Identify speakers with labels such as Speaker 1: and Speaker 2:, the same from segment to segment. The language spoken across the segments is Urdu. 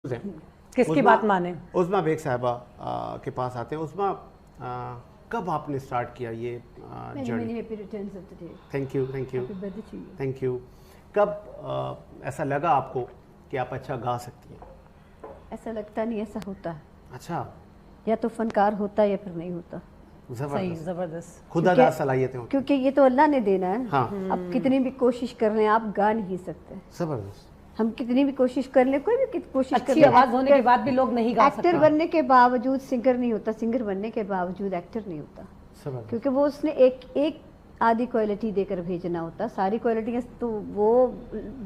Speaker 1: کس کی بات مانیں؟
Speaker 2: عظمیٰ بیگ صاحبہ کے پاس آتے ہیں. عظمیٰ کب آپ نے سٹارٹ کیا یہ journey? Thank you thank you. کب ایسا لگا آپ کو کہ آپ اچھا گا سکتی ہیں؟
Speaker 3: ایسا لگتا نہیں، ایسا ہوتا ہے.
Speaker 2: اچھا،
Speaker 3: یا تو فنکار ہوتا ہے یا پھر نہیں ہوتا.
Speaker 1: زبردست.
Speaker 2: خدا دار صلاحیتیں ہوتی ہیں
Speaker 3: کیونکہ یہ تو اللہ نے دینا ہے. اب کتنی بھی کوشش کر لیں آپ گا نہیں سکتے.
Speaker 2: زبردست.
Speaker 3: ہم کتنی بھی کوشش کر لیں، کوئی بھی کوشش کر
Speaker 1: اچھی
Speaker 3: لیں،
Speaker 1: آواز ہونے کے بعد بھی لوگ نہیں گا سکتے.
Speaker 3: ایکٹر بننے کے باوجود سنگر نہیں ہوتا، سنگر بننے کے باوجود ایکٹر نہیں ہوتا. کیونکہ وہ اس نے ایک آدھی کوالٹی دے کر بھیجنا ہوتا. ساری کوالٹیاں تو وہ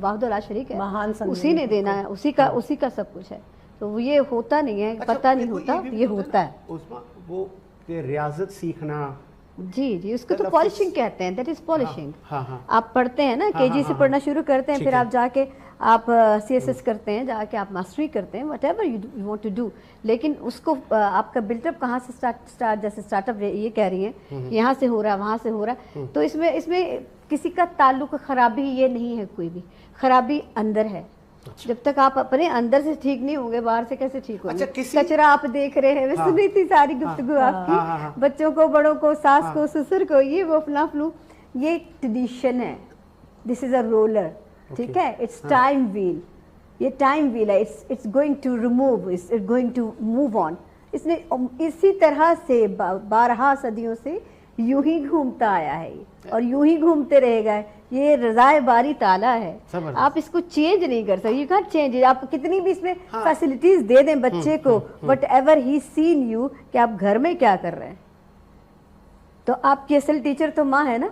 Speaker 3: واحد لا شریک ہے، اسی نے دینا ہے، اسی کا سب کچھ ہے. تو یہ ہوتا نہیں ہے، پتہ نہیں ہوتا، یہ ہوتا ہے.
Speaker 2: وہ ریاضت سیکھنا،
Speaker 3: جی اس کو تو پالشنگ کہتے ہیں. That is polishing. آپ پڑھتے ہیں نا، کے جی سے پڑھنا شروع کرتے ہیں، پھر آپ جا کے آپ سی ایس ایس کرتے ہیں، جا کے آپ ماسٹری کرتے ہیں، whatever you want to do. لیکن اس کو آپ کا بلٹ اپ کہاں سے جیسے اسٹارٹ اپ یہ کہہ رہی ہیں یہاں سے ہو رہا ہے، وہاں سے ہو رہا ہے. تو اس میں کسی کا تعلق خرابی یہ نہیں ہے، کوئی بھی خرابی اندر ہے. جب تک آپ اپنے اندر سے ٹھیک نہیں ہوں گے، باہر سے کیسے ٹھیک ہوں گے؟ کچرا آپ دیکھ رہے ہیں. میں سنی تھی ساری گفتگو آپ کی، بچوں کو، بڑوں کو، ساس کو، سسر کو، یہ وہ فلاں فلو. یہ ٹریڈیشن ہے. This is a roller. ٹھیک ہے، اٹس ٹائم ویل. یہ ٹائم ویل ہے. It's going to remove, it's going to move on. اس نے اسی طرح سے 12 صدیوں سے یوں ہی گھومتا آیا ہے اور یوں ہی گھومتے رہے گا. یہ رضائے باری تعالیٰ ہے. آپ اس کو چینج نہیں کر سکتے. You can't change. آپ کتنی بھی اس میں فیسلٹیز دے دیں بچے کو، whatever he seen you, کہ آپ گھر میں کیا کر رہے ہیں. تو آپ کی اصل ٹیچر تو ماں ہے نا،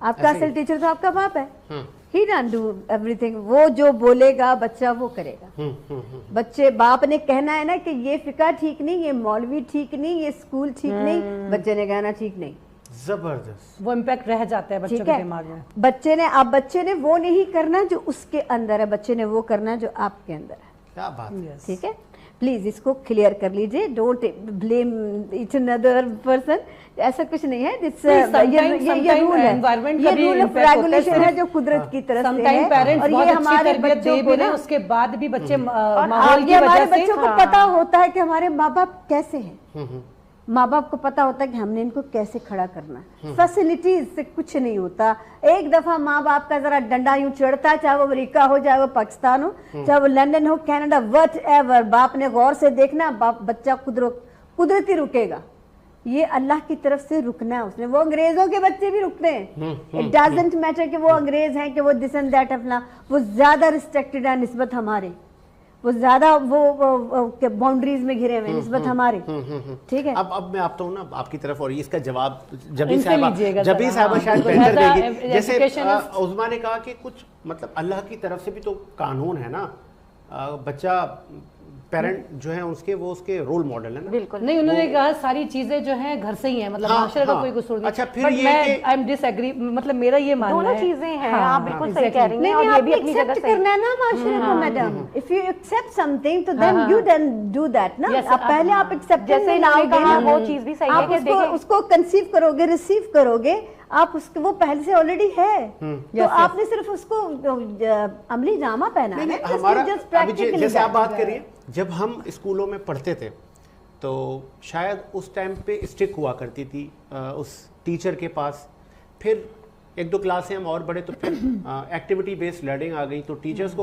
Speaker 3: آپ کا اصل ٹیچر تو آپ کا باپ ہے. ہی ڈن ڈو ایوری تھنگ. وہ جو بولے گا بچہ وہ کرے گا. بچے باپ نے کہنا ہے نا کہ یہ فقہ ٹھیک نہیں، یہ مولوی ٹھیک نہیں، یہ اسکول ٹھیک نہیں، بچے نے کہنا ٹھیک نہیں.
Speaker 2: زبردست.
Speaker 1: وہ امپیکٹ رہ جاتا ہے بچوں کے دماغ میں.
Speaker 3: بچے نے وہ نہیں کرنا جو اس کے اندر ہے، بچے نے وہ کرنا جو آپ کے اندر ہے.
Speaker 2: کیا بات ہے.
Speaker 3: ٹھیک ہے، پلیز اس کو کلیئر کر لیجئے. Don't blame each another person. ایسا کچھ نہیں ہے. یہ رول ہے، یہ رول آف ریگولیشن ہے جو قدرت کی طرف سے ہے. اور یہ ہمارے بچوں کو نا،
Speaker 1: اس کے بعد بھی بچے
Speaker 3: ہمارے بچوں کو پتا ہوتا ہے کہ ہمارے ماں باپ کیسے ہیں. ماں باپ کو پتا ہوتا ہے کہ ہم نے ان کو کیسے کھڑا کرنا ہے. فیسلٹیز سے کچھ نہیں ہوتا. ایک دفعہ ماں باپ کا ذرا ڈنڈا یوں چڑھتا ہے، چاہے وہ امریکہ ہو، چاہے وہ پاکستان ہو، چاہے وہ London who, Canada, what ever. باپ نے غور سے دیکھنا، بچہ قدرتی رکے گا. یہ اللہ کی طرف سے رکنا ہے اس نے. وہ انگریزوں کے بچے بھی رکتے ہیں. اٹ ڈزنٹ میٹر کہ وہ انگریز ہیں، کہ وہ دس اینڈ دیٹ اپنا، وہ زیادہ ریسٹرکٹڈ ہے نسبت ہمارے، وہ زیادہ وہ باؤنڈریز میں گھرے ہوئے نسبت ہمارے. ٹھیک ہے.
Speaker 2: اب میں آتا ہوں نا آپ کی طرف، اور اس کا جواب جبی صاحبہ شاید بہتر دے گی. جیسے عظمیٰ نے کہا کہ کچھ مطلب اللہ کی طرف سے بھی تو قانون ہے نا. بچہ پیرنٹ جو ہیں اس کے رول ماڈل ہے نا.
Speaker 3: بالکل
Speaker 1: نہیں، انہوں نے کہا ساری چیزیں جو ہیں گھر سے ہی ہیں، مطلب معاشرے کا کوئی قصور نہیں.
Speaker 2: اچھا، پھر یہ کہ
Speaker 1: آئی ایم ڈس ایگری، مطلب میرا یہ ماننا ہے
Speaker 4: دونوں چیزیں ہیں. آپ بالکل صحیح کہہ رہی ہیں، اور یہ بھی اپنی جگہ صحیح
Speaker 3: کرنا ہے نا معاشرے کو. Madam if you accept something تو then you then do that نا. پہلے آپ ایکسپٹ
Speaker 4: جیسے نام کہا، وہ چیز بھی صحیح ہے کہ دیکھیں
Speaker 3: اس کو کنسیو کرو گے، ریسیو کرو گے آپ، اس وہ پہلے سے آلریڈی ہے. تو آپ نے صرف اس کو عملی جامہ پہنا ہے.
Speaker 2: جیسے آپ بات کریے، جب ہم اسکولوں میں پڑھتے تھے تو شاید اس ٹائم پہ اسٹک ہوا کرتی تھی اس ٹیچر کے پاس. پھر 1-2 کلاسیں ہم اور بڑھے تو پھر ایکٹیویٹی بیسڈ لرننگ آ گئی، تو ٹیچرز کو